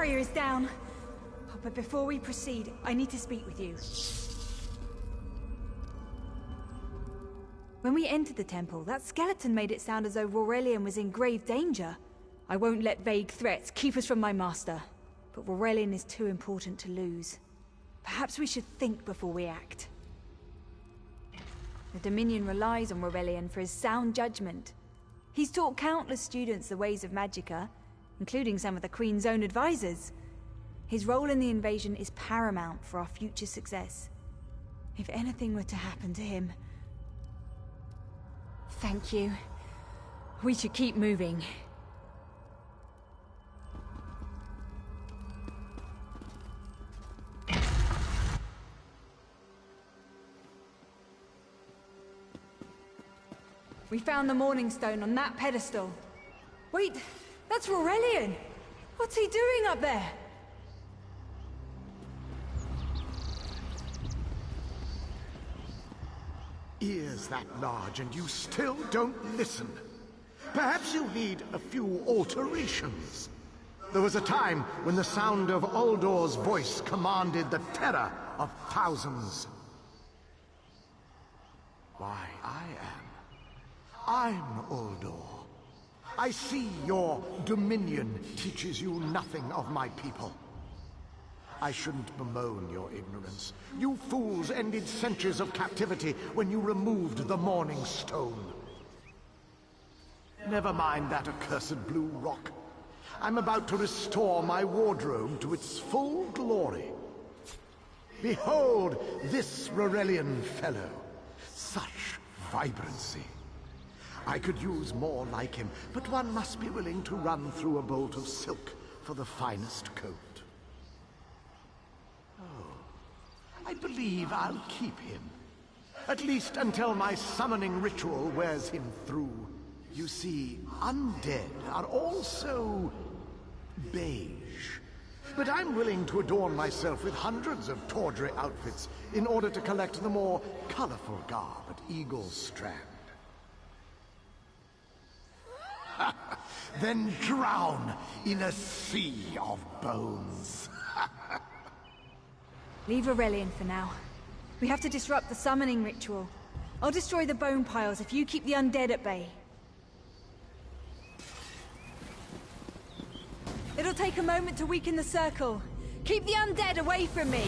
barrier is down. Oh, but before we proceed, I need to speak with you. When we entered the temple, that skeleton made it sound as though Aurelian was in grave danger. I won't let vague threats keep us from my master. But Aurelian is too important to lose. Perhaps we should think before we act. The Dominion relies on Aurelian for his sound judgment. He's taught countless students the ways of Magicka, including some of the Queen's own advisors. His role in the invasion is paramount for our future success. If anything were to happen to him... Thank you. We should keep moving. We found the Morning Stone on that pedestal. Wait, that's Aurelian! What's he doing up there? Ears that large and you still don't listen. Perhaps you need a few alterations. There was a time when the sound of Uldor's voice commanded the terror of thousands. Why, I'm Uldor. I see your Dominion teaches you nothing of my people. I shouldn't bemoan your ignorance. You fools ended centuries of captivity when you removed the Morning Stone. Never mind that accursed blue rock. I'm about to restore my wardrobe to its full glory. Behold this Aurelian fellow. Such vibrancy. I could use more like him, but one must be willing to run through a bolt of silk for the finest coat. Oh, I believe I'll keep him. At least until my summoning ritual wears him through. You see, undead are also beige. But I'm willing to adorn myself with hundreds of tawdry outfits in order to collect the more colorful garb at Eagle Strand. Then drown in a sea of bones. Leave Aurelian for now. We have to disrupt the summoning ritual. I'll destroy the bone piles if you keep the undead at bay. It'll take a moment to weaken the circle. Keep the undead away from me!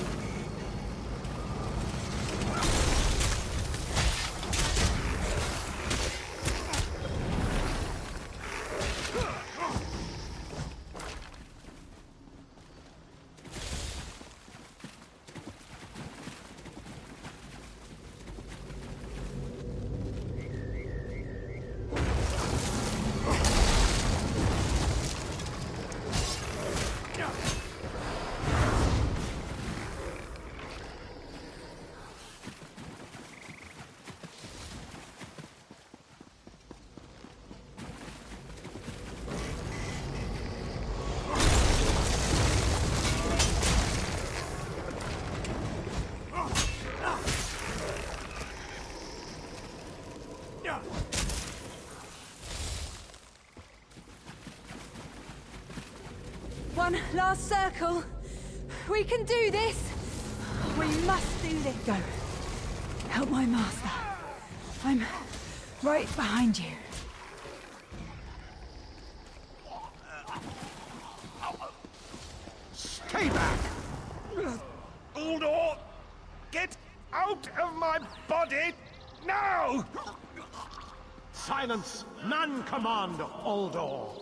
One last circle. We can do this. We must do this. Go. Help my master. I'm right behind you. Stay back! Uldor! Get out of my body now! Silence! None command Uldor!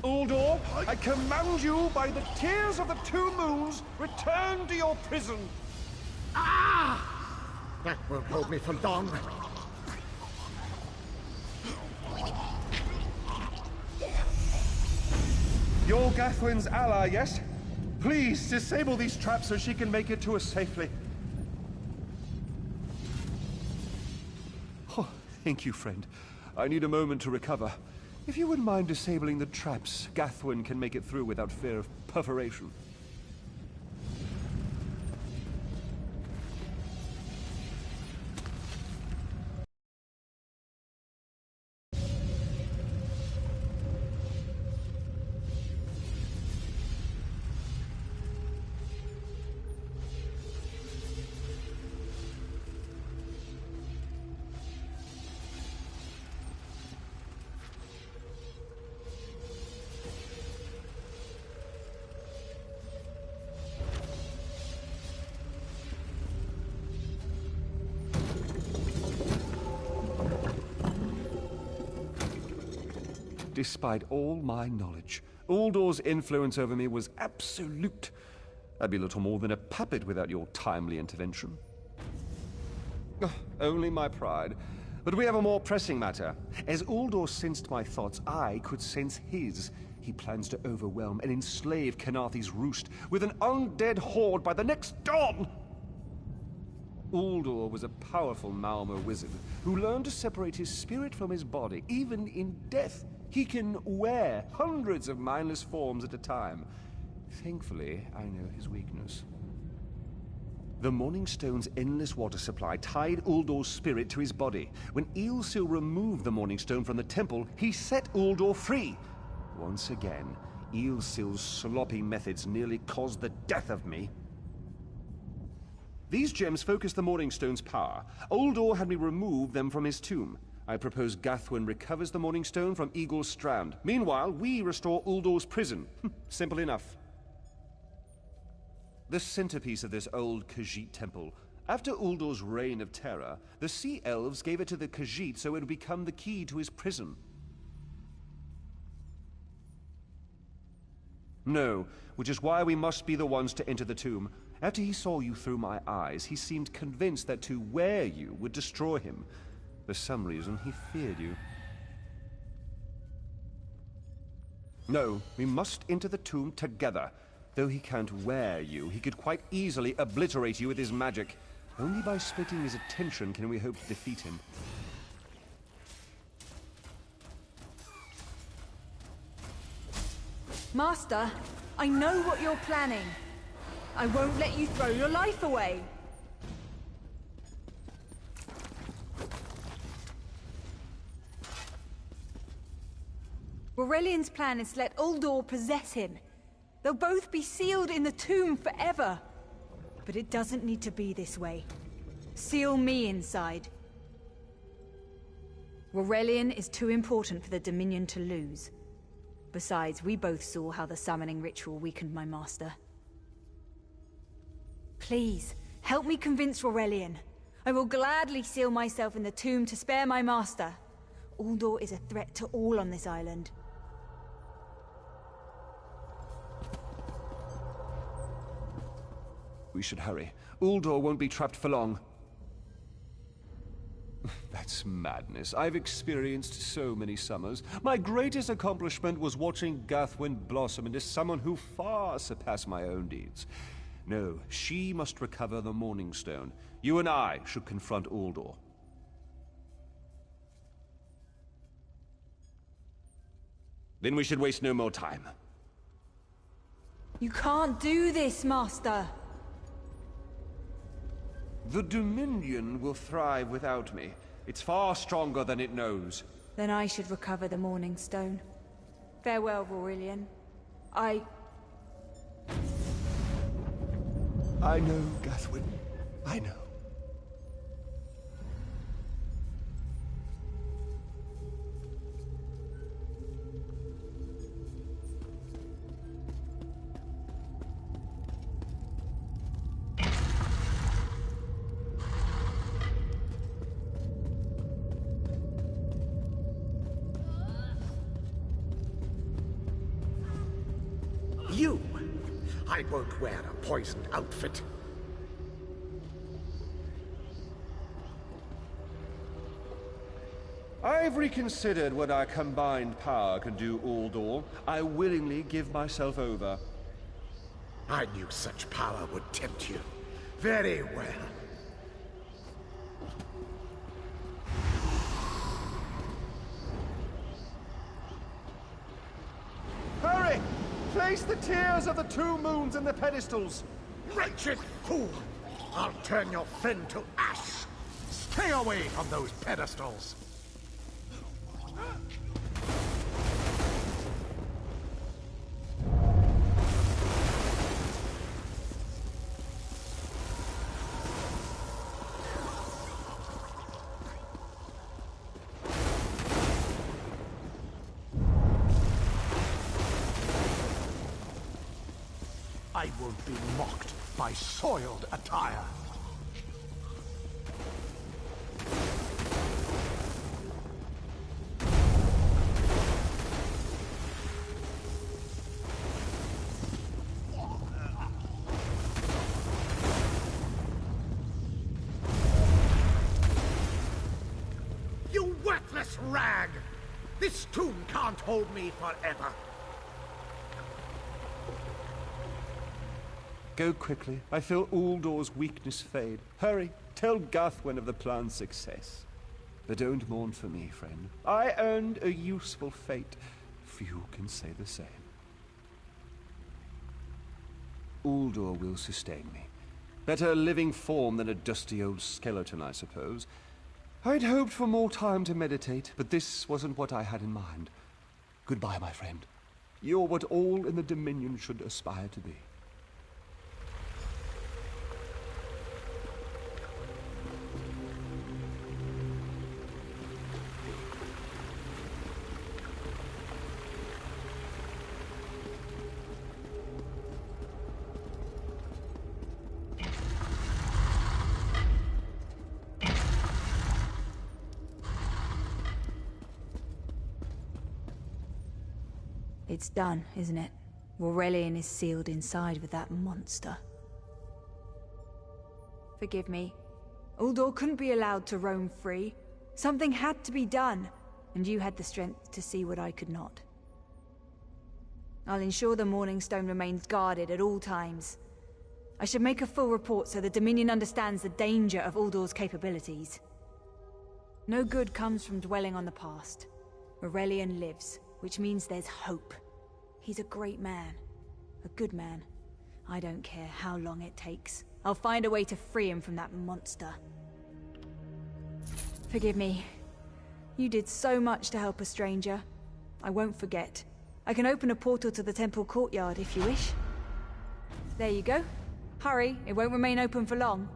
Uldor, I command you by the tears of the two moons, return to your prison. Ah! That won't hold me for long. You're Gathwin's ally, yes? Please, disable these traps so she can make it to us safely. Oh, thank you, friend. I need a moment to recover. If you wouldn't mind disabling the traps, Gathwin can make it through without fear of perforation. Despite all my knowledge, Uldor's influence over me was absolute. I'd be little more than a puppet without your timely intervention. Only my pride. But we have a more pressing matter. As Uldor sensed my thoughts, I could sense his. He plans to overwhelm and enslave Kenarthi's roost with an undead horde by the next dawn! Uldor was a powerful Malmo wizard who learned to separate his spirit from his body, even in death. He can wear hundreds of mindless forms at a time. Thankfully, I know his weakness. The Morning Stone's endless water supply tied Uldor's spirit to his body. When Eilsil removed the Morning Stone from the temple, he set Uldor free. Once again, Eilsil's sloppy methods nearly caused the death of me. These gems focus the Morning Stone's power. Uldor had me remove them from his tomb. I propose Gathwin recovers the Morning Stone from Eagle's Strand. Meanwhile, we restore Uldor's prison. Simple enough. The centerpiece of this old Khajiit temple. After Uldor's reign of terror, the Sea Elves gave it to the Khajiit so it would become the key to his prison. No, which is why we must be the ones to enter the tomb. After he saw you through my eyes, he seemed convinced that to wear you would destroy him. For some reason, he feared you. No, we must enter the tomb together. Though he can't wear you, he could quite easily obliterate you with his magic. Only by splitting his attention can we hope to defeat him. Master, I know what you're planning. I won't let you throw your life away. Aurelian's plan is to let Uldor possess him. They'll both be sealed in the tomb forever. But it doesn't need to be this way. Seal me inside. Aurelian is too important for the Dominion to lose. Besides, we both saw how the summoning ritual weakened my master. Please, help me convince Aurelian. I will gladly seal myself in the tomb to spare my master. Uldor is a threat to all on this island. We should hurry. Uldor won't be trapped for long. That's madness. I've experienced so many summers. My greatest accomplishment was watching Gathwin blossom into someone who far surpassed my own deeds. No, she must recover the Morning Stone. You and I should confront Uldor. Then we should waste no more time. You can't do this, Master! The Dominion will thrive without me. It's far stronger than it knows. Then I should recover the Morning Stone. Farewell, Aurelian. I know, Gathwin. I know. I won't wear a poisoned outfit. I've reconsidered what our combined power can do, Uldor. I willingly give myself over. I knew such power would tempt you. Very well. Hurry! Place the tears of the two moons in the pedestals! Wretched fool! I'll turn your friend to ash! Stay away from those pedestals! I won't be mocked by soiled attire. You worthless rag! This tomb can't hold me forever. Go quickly. I feel Uldor's weakness fade. Hurry, tell Guthwen of the plan's success. But don't mourn for me, friend. I earned a useful fate. Few can say the same. Uldor will sustain me. Better a living form than a dusty old skeleton, I suppose. I'd hoped for more time to meditate, but this wasn't what I had in mind. Goodbye, my friend. You're what all in the Dominion should aspire to be. It's done, isn't it? Warelian is sealed inside with that monster. Forgive me. Uldor couldn't be allowed to roam free. Something had to be done, and you had the strength to see what I could not. I'll ensure the Morning Stone remains guarded at all times. I should make a full report so the Dominion understands the danger of Uldor's capabilities. No good comes from dwelling on the past. Warelian lives, which means there's hope. He's a great man. A good man. I don't care how long it takes. I'll find a way to free him from that monster. Forgive me. You did so much to help a stranger. I won't forget. I can open a portal to the temple courtyard if you wish. There you go. Hurry, it won't remain open for long.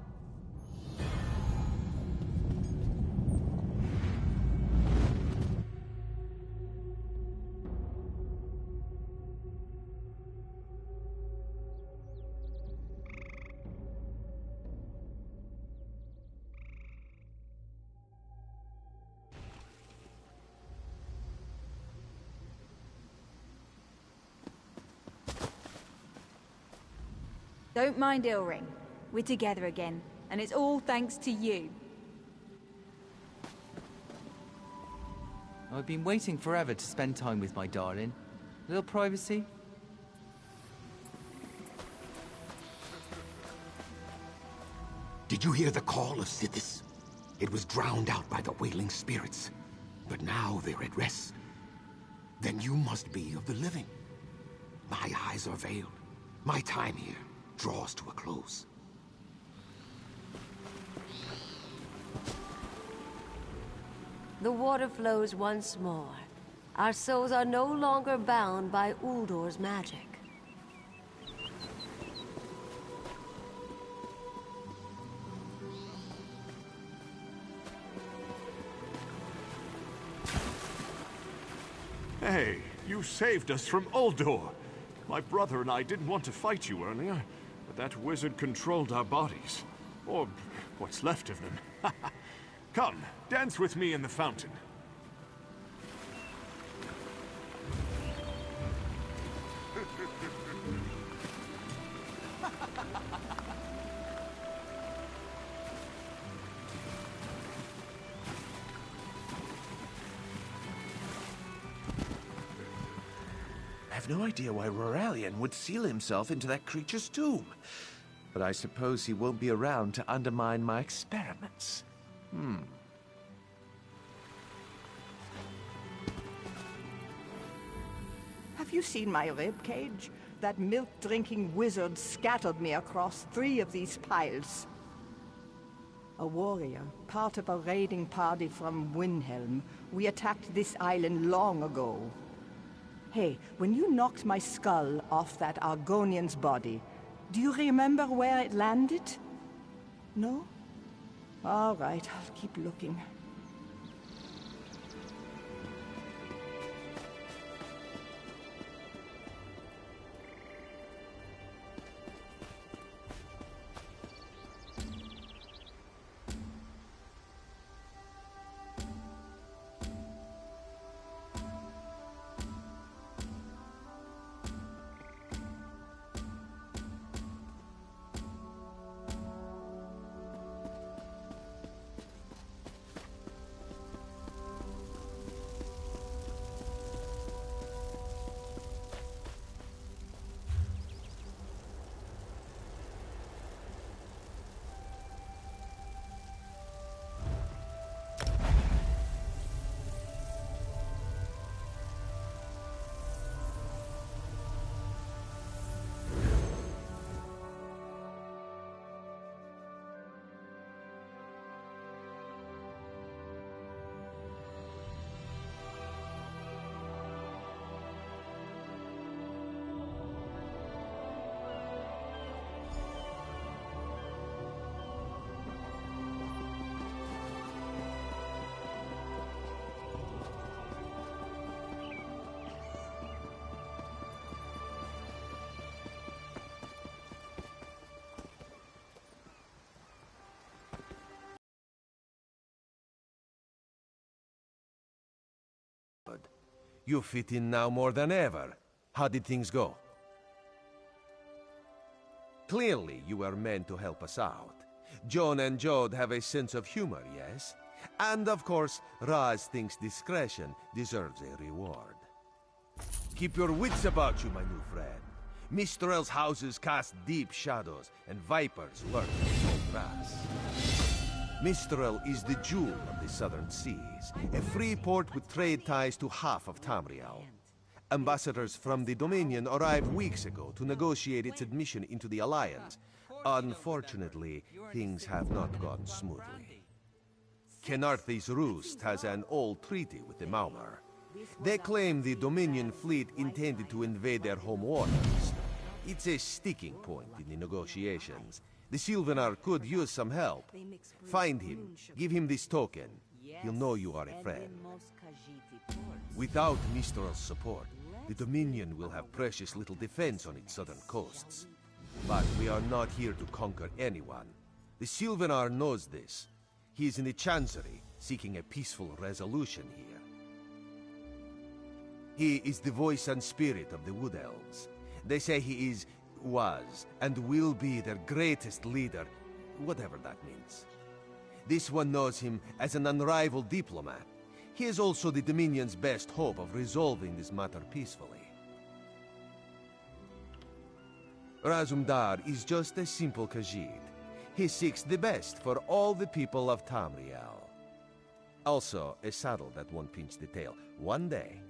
Don't mind Ilring. We're together again, and it's all thanks to you. I've been waiting forever to spend time with my darling. A little privacy? Did you hear the call of Sithis? It was drowned out by the wailing spirits. But now they're at rest. Then you must be of the living. My eyes are veiled. My time here draws to a close. The water flows once more. Our souls are no longer bound by Uldor's magic. Hey, you saved us from Uldor. My brother and I didn't want to fight you earlier, but that wizard controlled our bodies. Or what's left of them. Come, dance with me in the fountain. I have no idea why Roralian would seal himself into that creature's tomb. But I suppose he won't be around to undermine my experiments. Have you seen my ribcage? That milk-drinking wizard scattered me across 3 of these piles. A warrior, part of a raiding party from Windhelm. We attacked this island long ago. Hey, when you knocked my skull off that Argonian's body, do you remember where it landed? No? All right, I'll keep looking. You fit in now more than ever. How did things go? Clearly, you were meant to help us out. Joan and Jode have a sense of humor, yes? And of course, Raz thinks discretion deserves a reward. Keep your wits about you, my new friend. Mistral's houses cast deep shadows, and vipers lurk in the tall grass. Mistral is the jewel of the southern seas, a free port with trade ties to half of Tamriel. Ambassadors from the Dominion arrived weeks ago to negotiate its admission into the Alliance. Unfortunately, things have not gone smoothly. Kenarthi's Roost has an old treaty with the Maumar. They claim the Dominion fleet intended to invade their home waters. It's a sticking point in the negotiations. The Sylvanar could use some help. Find him, give him this token. He'll know you are a friend. Without Mistral's support, the Dominion will have precious little defense on its southern coasts. But we are not here to conquer anyone. The Sylvanar knows this. He is in the Chancery, seeking a peaceful resolution here. He is the voice and spirit of the Wood Elves. They say he was, and will be their greatest leader, whatever that means. This one knows him as an unrivaled diplomat. He is also the Dominion's best hope of resolving this matter peacefully. Razumdar is just a simple Khajiit. He seeks the best for all the people of Tamriel. Also, a saddle that won't pinch the tail. One day.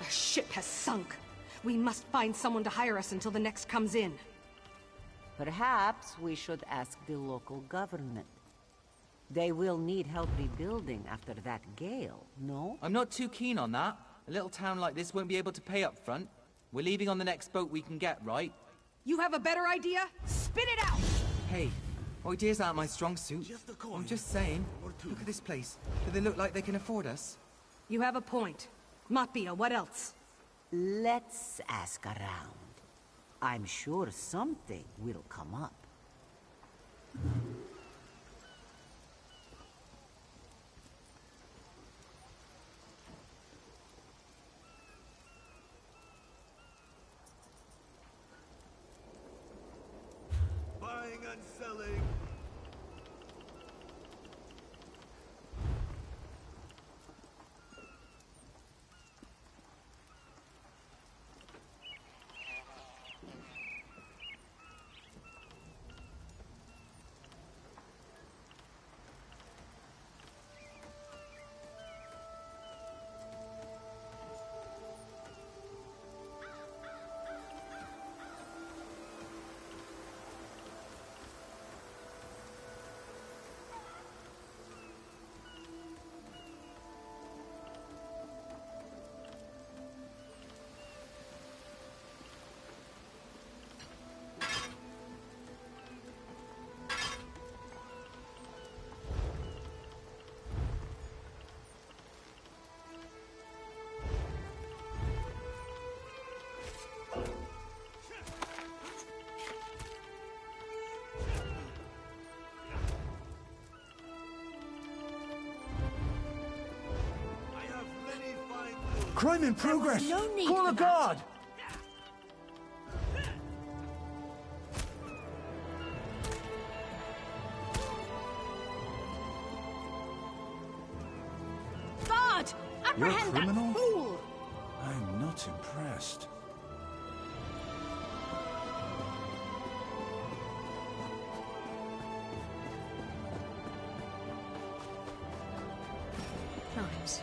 ship has sunk. We must find someone to hire us until the next comes in. Perhaps we should ask the local government. They will need help rebuilding after that gale, no? I'm not too keen on that. A little town like this won't be able to pay up front. We're leaving on the next boat we can get, right? You have a better idea? Spit it out! Hey, ideas aren't my strong suit. I'm just saying. Look at this place. Do they look like they can afford us? You have a point. Matbia, what else? Let's ask around. I'm sure something will come up. Buying and selling. Crime in progress! No need Call for a that. guard! Guard! You're a Apprehend that criminal? fool! I'm not impressed. Limes,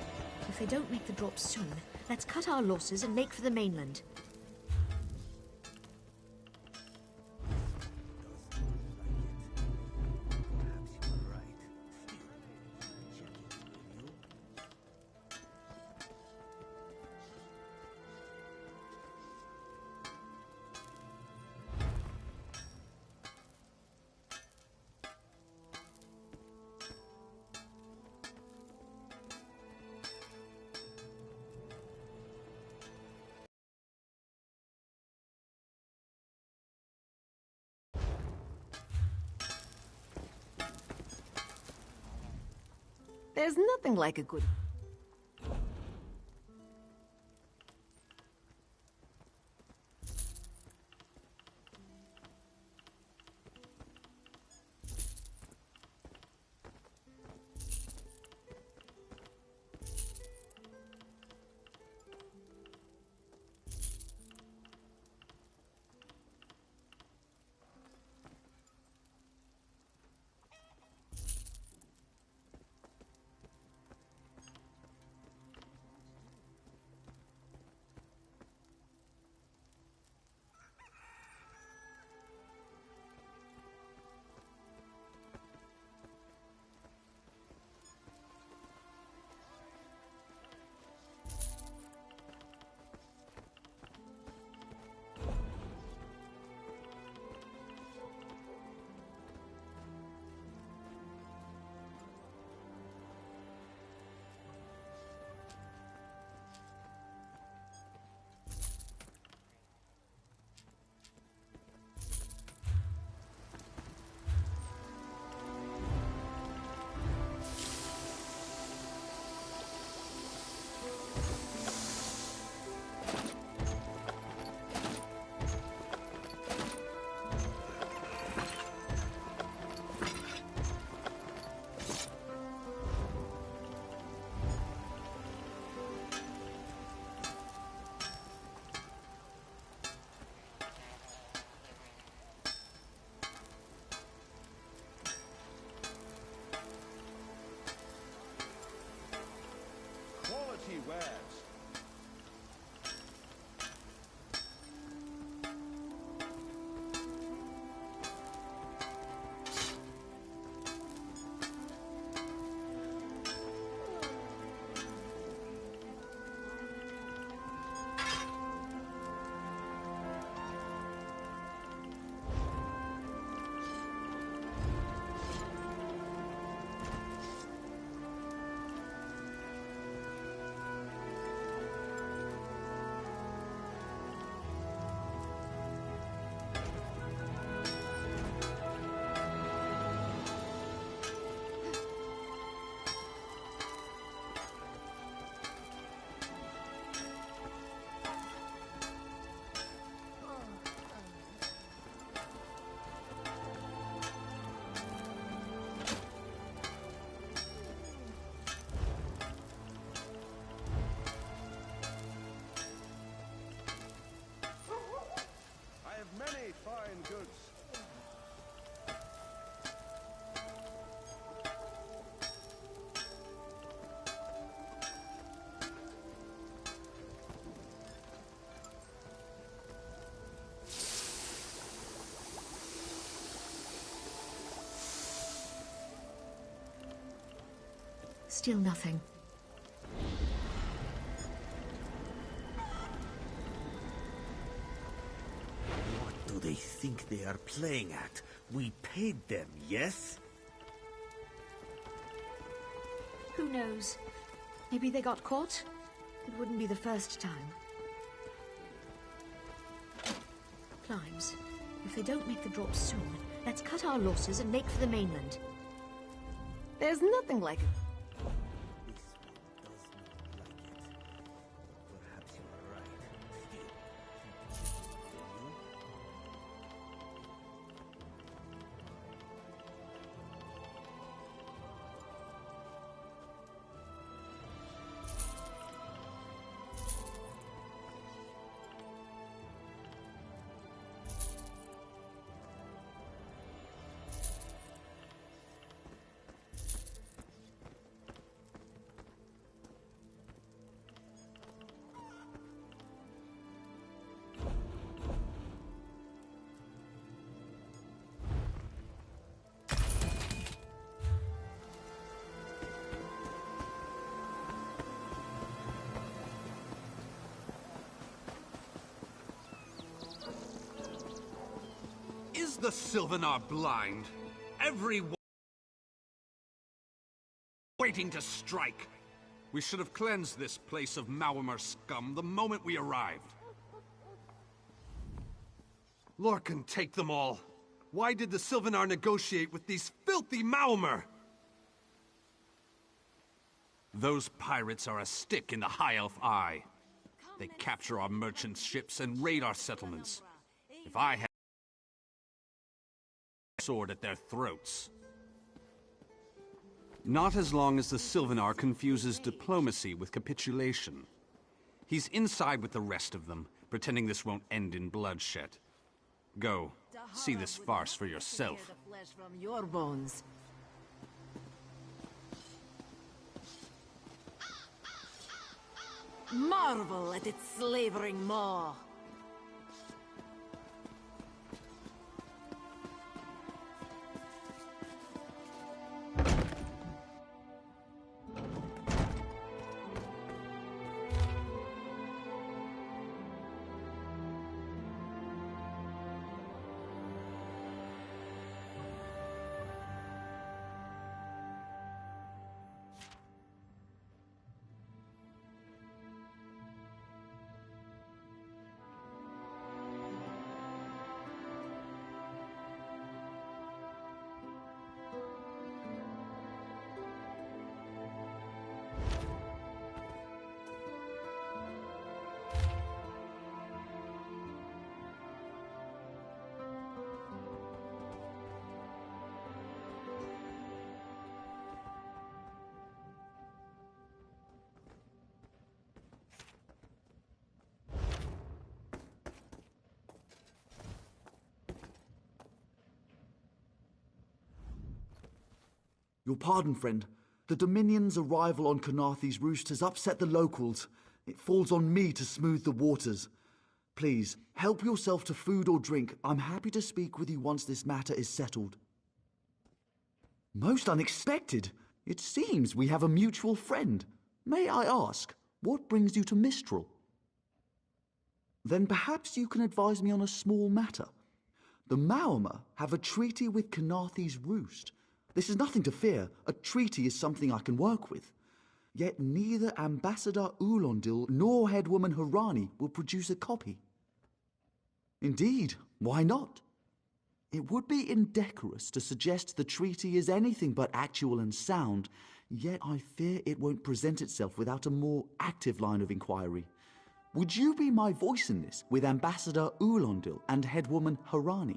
if they don't make the drop soon, let's cut our losses and make for the mainland. There's nothing like a good... Still nothing. What do they think they are playing at? We paid them, yes? Who knows? Maybe they got caught? It wouldn't be the first time. Climbs. If they don't make the drop soon, let's cut our losses and make for the mainland. There's nothing like it. Is the Sylvanar blind? Everyone waiting to strike. We should have cleansed this place of Maormer scum the moment we arrived. Lorcan, take them all. Why did the Sylvanar negotiate with these filthy Maormer? Those pirates are a stick in the High Elf eye. They capture our merchant ships and raid our settlements. If I had a sword at their throats. Not as long as the Sylvanar confuses diplomacy with capitulation. He's inside with the rest of them, pretending this won't end in bloodshed. Go, see this farce for yourself. From your bones. Marvel at its slavering maw. Your pardon, friend. The Dominion's arrival on Kanaathi's roost has upset the locals. It falls on me to smooth the waters. Please, help yourself to food or drink. I'm happy to speak with you once this matter is settled. Most unexpected. It seems we have a mutual friend. May I ask, what brings you to Mistral? Then perhaps you can advise me on a small matter. The Maormer have a treaty with Kanaathi's roost. This is nothing to fear. A treaty is something I can work with. Yet neither Ambassador Ulondil nor Headwoman Harani will produce a copy. Indeed, why not? It would be indecorous to suggest the treaty is anything but actual and sound, yet I fear it won't present itself without a more active line of inquiry. Would you be my voice in this with Ambassador Ulondil and Headwoman Harani?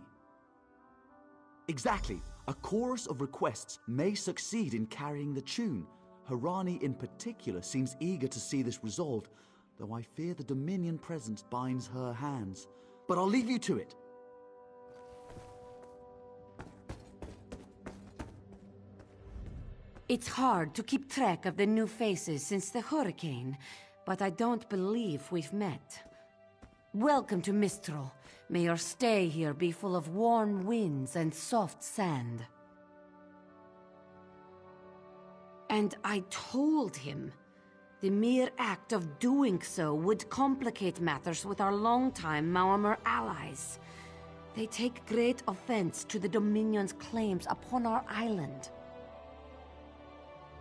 Exactly. A chorus of requests may succeed in carrying the tune. Harani in particular seems eager to see this resolved, though I fear the Dominion presence binds her hands. But I'll leave you to it. It's hard to keep track of the new faces since the hurricane, but I don't believe we've met. Welcome to Mistral. May your stay here be full of warm winds and soft sand. And I told him the mere act of doing so would complicate matters with our longtime Maormer allies. They take great offense to the Dominion's claims upon our island.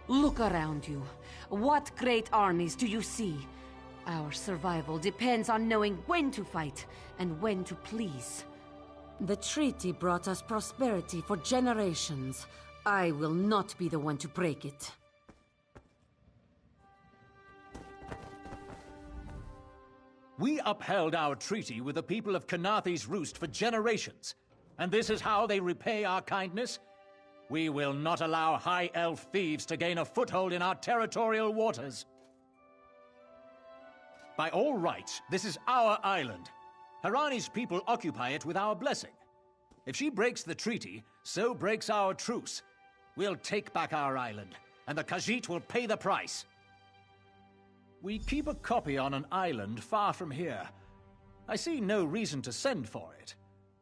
Look around you. What great armies do you see? Our survival depends on knowing when to fight and when to please. The treaty brought us prosperity for generations. I will not be the one to break it. We upheld our treaty with the people of Kanathe's Roost for generations, and this is how they repay our kindness? We will not allow High Elf thieves to gain a foothold in our territorial waters. By all rights, this is our island. Harani's people occupy it with our blessing. If she breaks the treaty, so breaks our truce. We'll take back our island, and the Khajiit will pay the price. We keep a copy on an island far from here. I see no reason to send for it.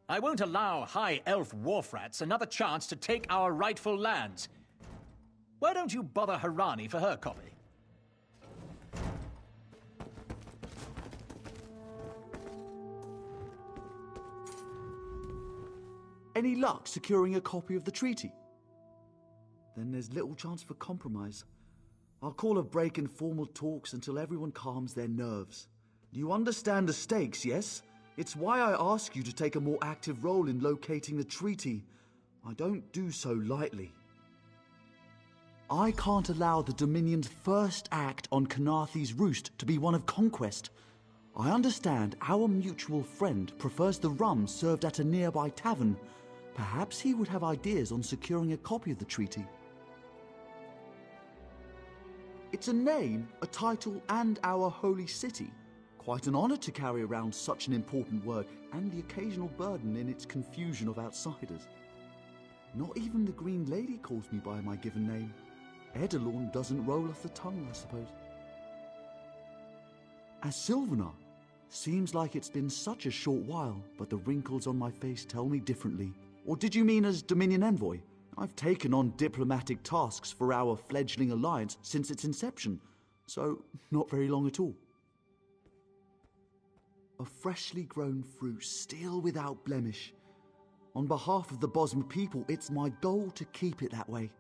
I won't allow High Elf wharf-rats another chance to take our rightful lands. Why don't you bother Harani for her copy? Any luck securing a copy of the treaty? Then there's little chance for compromise. I'll call a break in formal talks until everyone calms their nerves. You understand the stakes, yes? It's why I ask you to take a more active role in locating the treaty. I don't do so lightly. I can't allow the Dominion's first act on Kanathe's Roost to be one of conquest. I understand our mutual friend prefers the rum served at a nearby tavern. Perhaps he would have ideas on securing a copy of the treaty. It's a name, a title, and our holy city. Quite an honor to carry around such an important word, and the occasional burden in its confusion of outsiders. Not even the Green Lady calls me by my given name. Edelorn doesn't roll off the tongue, I suppose. As Sylvanar, seems like it's been such a short while, but the wrinkles on my face tell me differently. Or did you mean as Dominion Envoy? I've taken on diplomatic tasks for our fledgling alliance since its inception, so not very long at all. A freshly grown fruit, still without blemish. On behalf of the Bosmer people, it's my goal to keep it that way.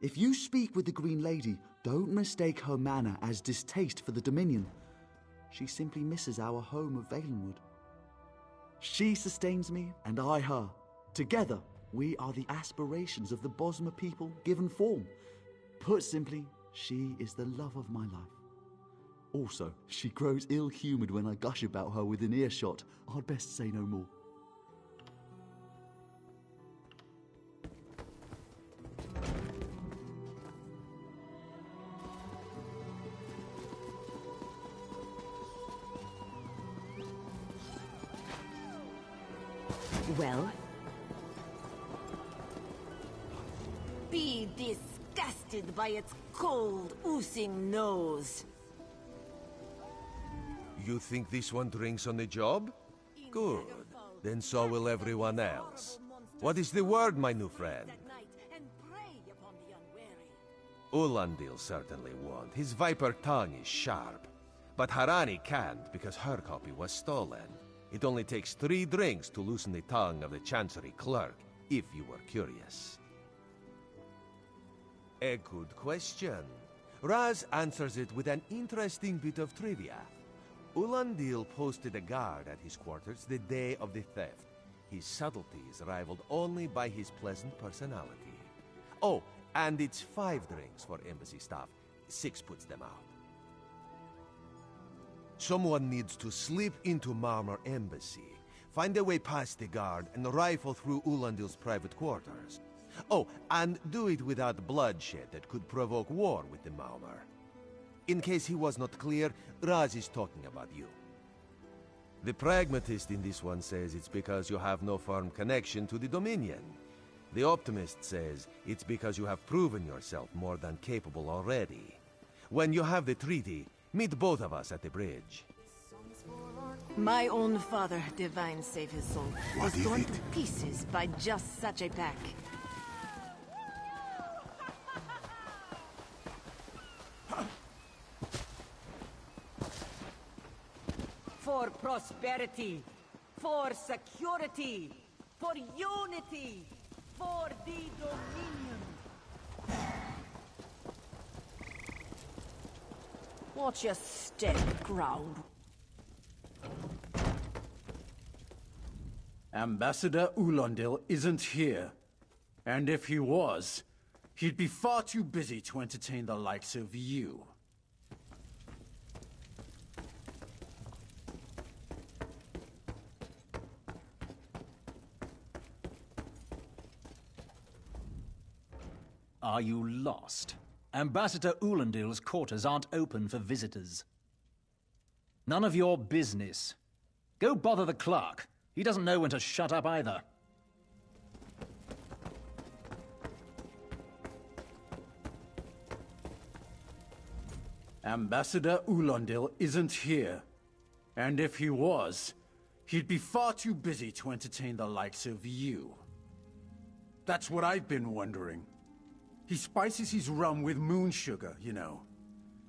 If you speak with the Green Lady, don't mistake her manner as distaste for the Dominion. She simply misses our home of Valenwood. She sustains me, and I her. Together, we are the aspirations of the Bosmer people given form. Put simply, she is the love of my life. Also, she grows ill-humoured when I gush about her within earshot. I'd best say no more. Well? Be disgusted by its cold, oozing nose. You think this one drinks on the job? Good. Then so will everyone else. What is the word, my new friend? Ulandil certainly won't. His viper tongue is sharp. But Harani can't because her copy was stolen. It only takes 3 drinks to loosen the tongue of the Chancery clerk, if you were curious. A good question. Raz answers it with an interesting bit of trivia. Ulandil posted a guard at his quarters the day of the theft. His subtlety is rivaled only by his pleasant personality. Oh, and it's 5 drinks for embassy staff. 6 puts them out. Someone needs to slip into Maormer Embassy, find a way past the guard, and rifle through Ulandil's private quarters. Oh, and do it without bloodshed that could provoke war with the Maormer. In case he was not clear, Raz is talking about you. The pragmatist in this one says it's because you have no firm connection to the Dominion. The optimist says it's because you have proven yourself more than capable already. When you have the treaty, meet both of us at the bridge. My own father, divine save his soul, was torn to pieces by just such a pack. for prosperity, for security, for unity, for the Dominion. Watch your step, ground. Ambassador Ulondil isn't here. And if he was, he'd be far too busy to entertain the likes of you. Are you lost? Ambassador Ulondil's quarters aren't open for visitors. None of your business. Go bother the clerk. He doesn't know when to shut up either. Ambassador Ulondil isn't here. And if he was, he'd be far too busy to entertain the likes of you. That's what I've been wondering. He spices his rum with moon sugar, you know.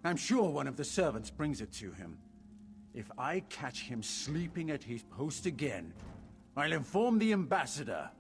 I'm sure one of the servants brings it to him. If I catch him sleeping at his post again, I'll inform the ambassador.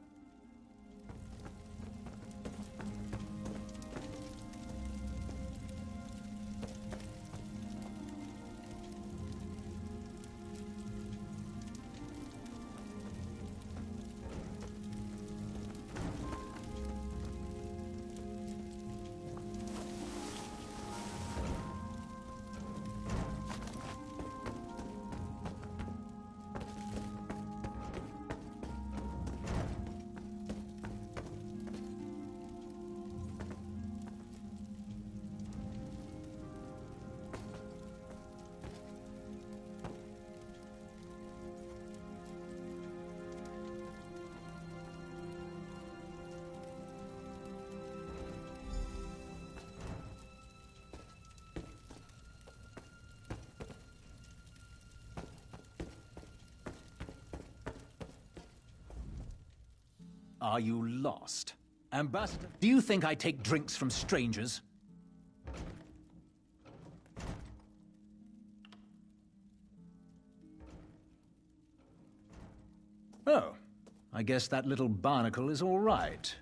Are you lost? Ambassador, do you think I take drinks from strangers? Oh, I guess that little barnacle is all right.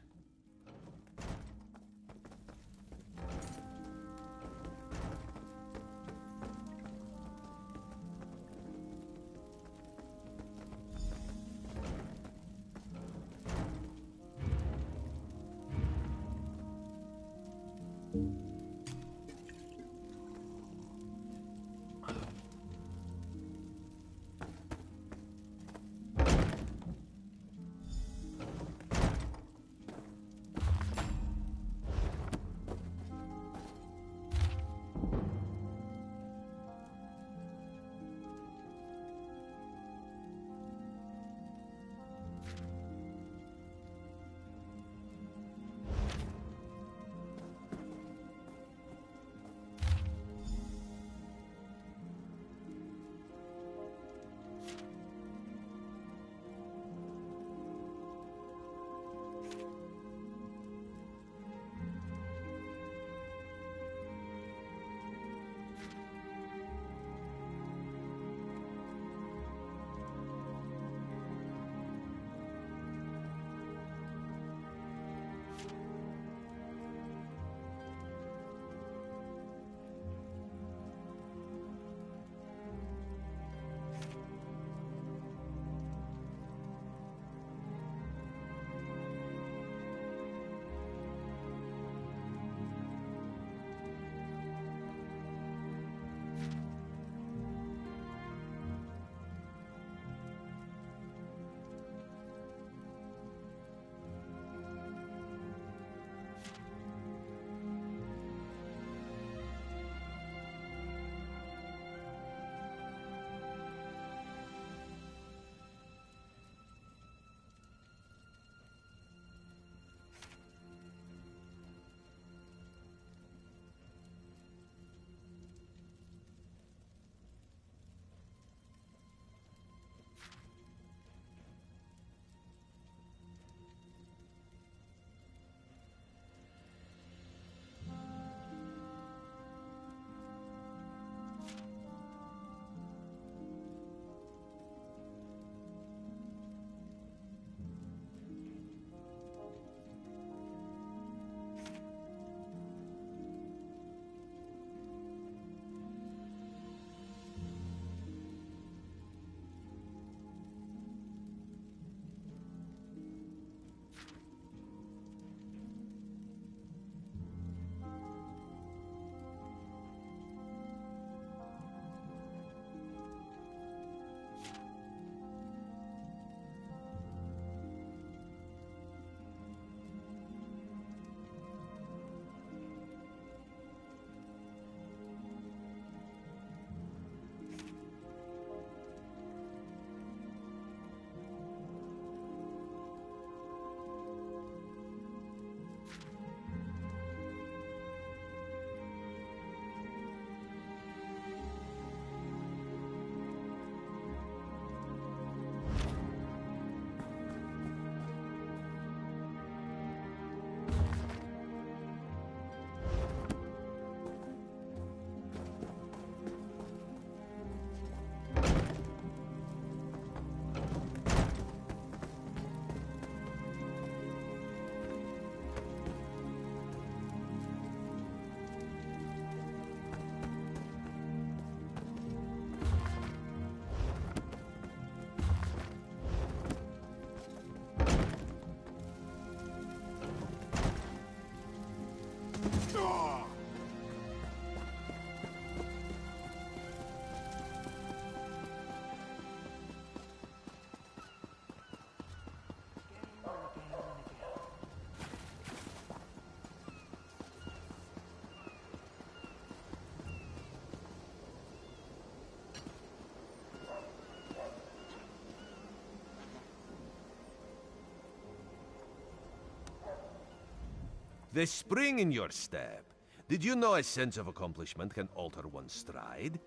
The spring in your step. Did you know a sense of accomplishment can alter one's stride?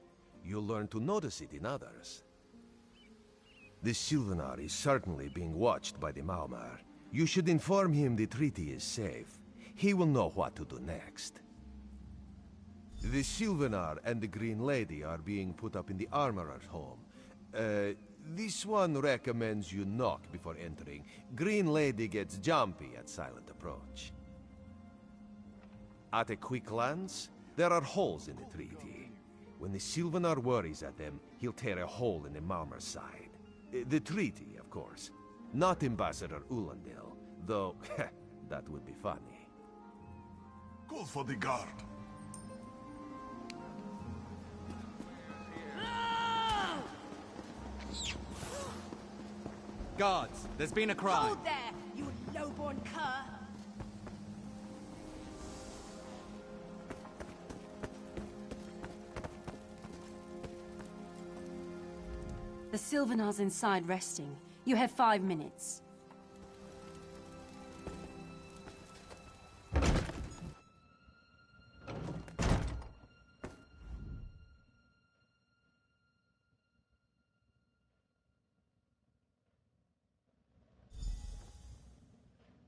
You'll learn to notice it in others. The Sylvanar is certainly being watched by the Maumar. You should inform him the treaty is safe. He will know what to do next. The Sylvanar and the Green Lady are being put up in the Armorer's home. This one recommends you knock before entering. Green Lady gets jumpy at silent approach. At a quick glance, there are holes in the treaty. When the Sylvanar worries at them, he'll tear a hole in the Malmer's side. The treaty, of course. Not Ambassador Ulandil, though that would be funny. Call for the guard. Guards, there's been a crime. Hold there, you lowborn cur! The Sylvanar's inside resting. You have 5 minutes.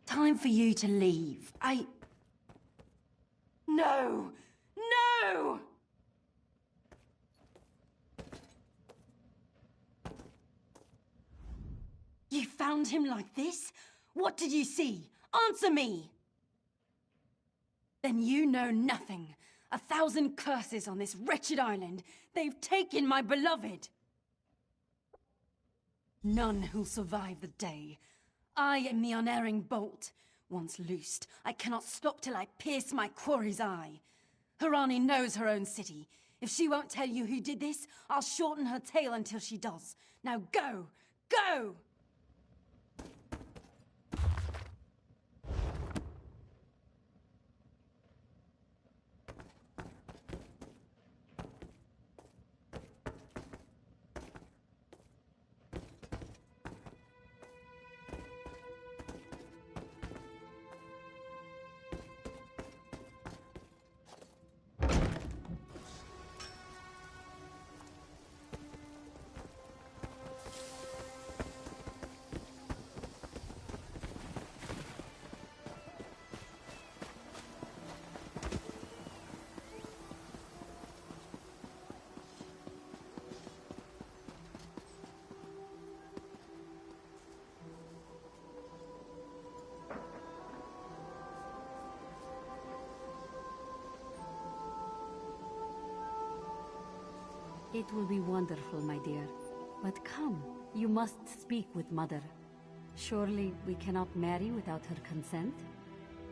Time for you to leave. No! No! You found him like this? What did you see? Answer me! Then you know nothing. 1,000 curses on this wretched island. They've taken my beloved. None who'll survive the day. I am the unerring bolt. Once loosed, I cannot stop till I pierce my quarry's eye. Harani knows her own city. If she won't tell you who did this, I'll shorten her tail until she does. Now go! Go! It will be wonderful, my dear. But come, you must speak with Mother. Surely we cannot marry without her consent?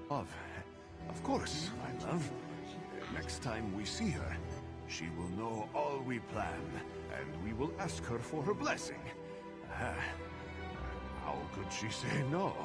Of course, my love. Next time we see her, she will know all we plan, and we will ask her for her blessing. How could she say no?